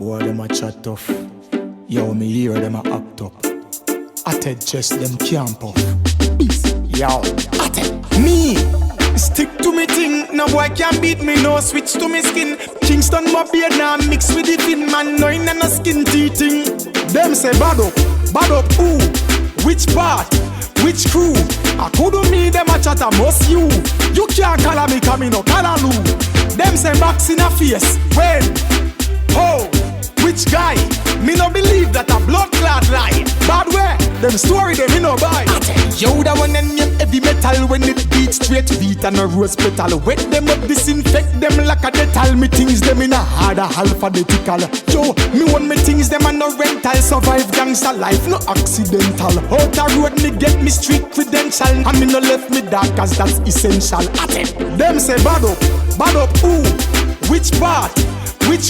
Boy, them a chat tough. Yo, me hear them a act up. I tell chest them camp off. Yo, I tell me stick to me thing. No boy can beat me, no switch to me skin. Kingston my beard now mix with the fin. Man, no in a skin teething. Them say bad up, who? Which part? Which crew? I couldn't me them a chat a must you. You can't call me come no callaloo. Them say box in a face. When? Oh, which guy? Me no believe that a blood clot lie. Bad way, them story them me no buy. Yo, that one and heavy metal when it beat straight beat and a rose petal. Wet them up, disinfect them like a detal. Me things them in a harder alphabetical. Yo, me want me things them and no rental. Survive gangster life, no accidental. Out the road me get me street credential. And me no left me dark cause that's essential. Them say bad up, who? Which part? Which